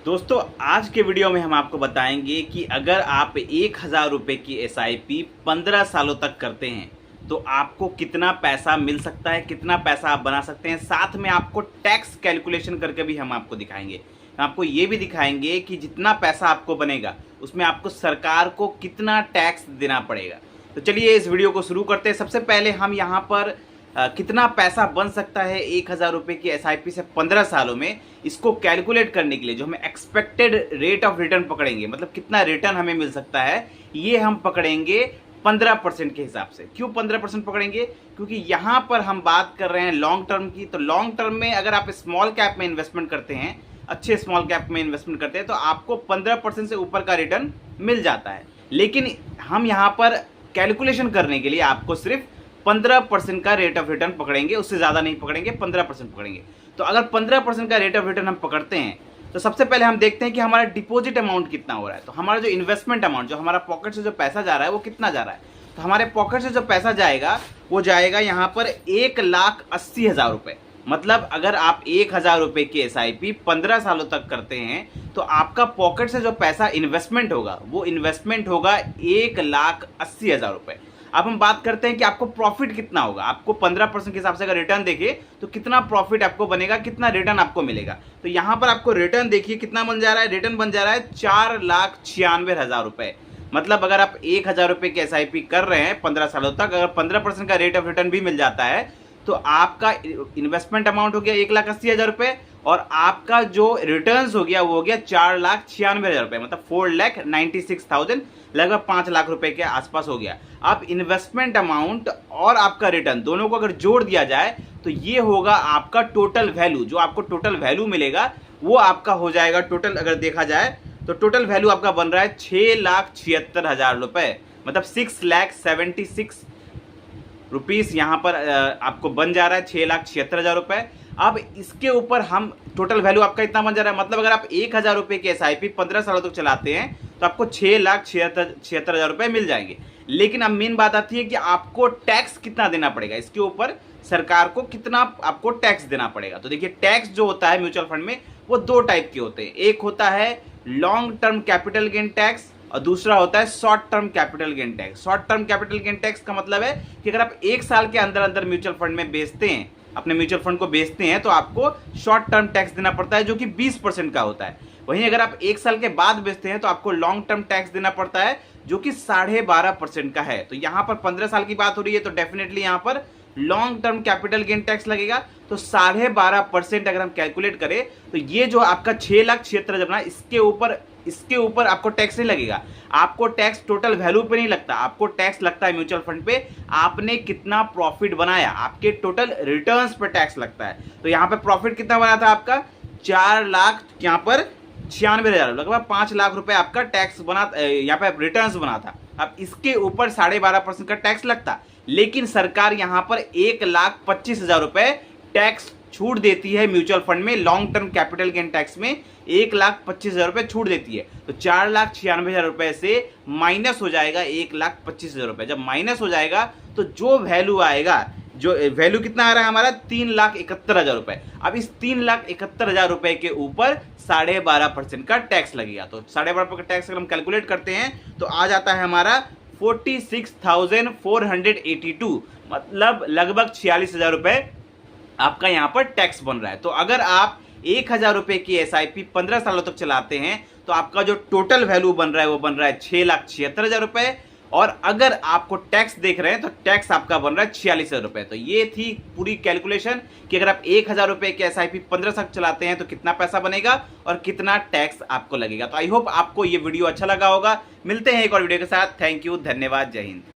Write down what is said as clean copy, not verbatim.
दोस्तों आज के वीडियो में हम आपको बताएंगे कि अगर आप 1000 रुपये की एसआईपी 15 सालों तक करते हैं तो आपको कितना पैसा मिल सकता है, कितना पैसा आप बना सकते हैं। साथ में आपको टैक्स कैलकुलेशन करके भी हम आपको दिखाएंगे। हम आपको ये भी दिखाएंगे कि जितना पैसा आपको बनेगा उसमें आपको सरकार को कितना टैक्स देना पड़ेगा। तो चलिए इस वीडियो को शुरू करते हैं। सबसे पहले हम यहाँ पर कितना पैसा बन सकता है 1000 रुपये की एसआईपी से 15 सालों में, इसको कैलकुलेट करने के लिए जो हमें एक्सपेक्टेड रेट ऑफ रिटर्न पकड़ेंगे, मतलब कितना रिटर्न हमें मिल सकता है, ये हम पकड़ेंगे 15% के हिसाब से। क्यों 15% पकड़ेंगे? क्योंकि यहाँ पर हम बात कर रहे हैं लॉन्ग टर्म की। तो लॉन्ग टर्म में अगर आप स्मॉल कैप में इन्वेस्टमेंट करते हैं, अच्छे स्मॉल कैप में इन्वेस्टमेंट करते हैं, तो आपको 15% से ऊपर का रिटर्न मिल जाता है। लेकिन हम यहाँ पर कैलकुलेशन करने के लिए आपको सिर्फ 15% का रेट ऑफ रिटर्न पकड़ेंगे, उससे ज़्यादा नहीं पकड़ेंगे, 15% पकड़ेंगे। तो अगर 15% का रेट ऑफ रिटर्न हम पकड़ते हैं तो सबसे पहले हम देखते हैं कि हमारा डिपॉजिट अमाउंट कितना हो रहा है। तो हमारा जो इन्वेस्टमेंट अमाउंट, जो हमारा पॉकेट से जो पैसा जा रहा है, वो कितना जा रहा है। तो हमारे पॉकेट से जो पैसा जाएगा वो जाएगा यहाँ पर 1,80,000 रुपये। मतलब अगर आप 1000 रुपये की एसआईपी 15 सालों तक करते हैं तो आपका पॉकेट से जो पैसा इन्वेस्टमेंट होगा वो इन्वेस्टमेंट होगा 1,80,000 रुपये। अब हम बात करते हैं कि आपको प्रॉफिट कितना होगा। आपको 15% के हिसाब से अगर रिटर्न देखिए तो कितना प्रॉफिट आपको बनेगा, कितना रिटर्न आपको मिलेगा। तो यहाँ पर आपको रिटर्न देखिए कितना बन जा रहा है। रिटर्न बन जा रहा है 4,96,000 रुपये। मतलब अगर आप 1000 रुपये की एसआईपी कर रहे हैं 15 सालों तक, अगर 15% का रेट ऑफ रिटर्न भी मिल जाता है तो आपका इन्वेस्टमेंट अमाउंट हो गया 1,80,000 रुपये और आपका जो रिटर्न्स हो गया वो हो गया 4,96,000 रुपये। मतलब 4,96,000, लगभग 5 लाख रुपए के आसपास हो गया। अब इन्वेस्टमेंट अमाउंट और आपका रिटर्न दोनों को अगर जोड़ दिया जाए तो ये होगा आपका टोटल वैल्यू। जो आपको टोटल वैल्यू मिलेगा वो आपका हो जाएगा, टोटल अगर देखा जाए तो टोटल वैल्यू आपका बन रहा है 6,76,000 रुपये। मतलब 6,76,000 रुपीस यहाँ पर आपको बन जा रहा है, 6,76,000 रुपये। अब इसके ऊपर हम टोटल वैल्यू आपका इतना बन जा रहा है। मतलब अगर आप 1000 रुपये की एसआईपी 15 सालों तक चलाते हैं तो आपको 6,76,000 रुपये मिल जाएंगे। लेकिन अब मेन बात आती है कि आपको टैक्स कितना देना पड़ेगा, इसके ऊपर सरकार को कितना आपको टैक्स देना पड़ेगा। तो देखिए टैक्स जो होता है म्यूचुअल फंड में वो दो टाइप के होते हैं। एक होता है long term capital gain tax और दूसरा होता है short term capital gain tax. Short term capital gain tax का मतलब है कि अगर आप 1 साल के अंदर अंदर म्यूचुअल फंड में बेचते हैं, अपने म्यूचुअल फंड को बेचते हैं, तो आपको शॉर्ट टर्म टैक्स देना पड़ता है जो कि 20% का होता है। वहीं अगर आप 1 साल के बाद बेचते हैं तो आपको लॉन्ग टर्म टैक्स देना पड़ता है जो कि 12.5% का है। तो यहाँ पर 15 साल की बात हो रही है तो डेफिनेटली यहाँ पर long term capital gain tax लगेगा। तो 12.5% अगर हम कैलकुलेट करें तो ये जो आपका 6,76,000 जब ना, इसके ऊपर आपको टैक्स नहीं लगेगा। आपको टैक्स टोटल वैल्यू पे नहीं लगता, आपको टैक्स लगता है म्यूचुअल फंड पे आपने कितना प्रॉफिट बनाया, आपके टोटल रिटर्न्स पे टैक्स लगता है। तो यहाँ पे प्रॉफिट कितना बना था आपका 4,96,000, लगभग 5 लाख रुपए आपका टैक्स बना, यहाँ पे रिटर्न्स बना था। अब इसके ऊपर 12.5% का टैक्स लगता, लेकिन सरकार यहाँ पर 1,25,000 रुपए टैक्स छूट देती है म्यूचुअल फंड में। Long term capital gain tax में 1,25,000 रुपए छूट देती है। तो 4,96,000 रुपए से माइनस हो जाएगा 1,25,000 रुपए। जब माइनस हो जाएगा तो जो वैल्यू आएगा, जो वैल्यू कितना आ रहा है हमारा 3,71,000 रुपए। अब इस 3,71,000 रुपए के ऊपर 12.5% का टैक्स लगेगा। तो 12.5% का टैक्स अगर हम कैलकुलेट करते हैं तो आ जाता है हमारा 46,482, मतलब लगभग 46,000 रुपए आपका यहाँ पर टैक्स बन रहा है। तो अगर आप 1000 रुपये की एसआईपी 15 सालों तक चलाते हैं तो आपका जो टोटल वैल्यू बन रहा है वो बन रहा है 6,76,000 रुपये। और अगर आपको टैक्स देख रहे हैं तो टैक्स आपका बन रहा है 46,000 रुपये। तो ये थी पूरी कैलकुलेशन कि अगर आप 1000 रुपये की एसआईपी 15 साल चलाते हैं तो कितना पैसा बनेगा और कितना टैक्स आपको लगेगा। तो आई होप आपको ये वीडियो अच्छा लगा होगा। मिलते हैं एक और वीडियो के साथ। थैंक यू, धन्यवाद, जय हिंद।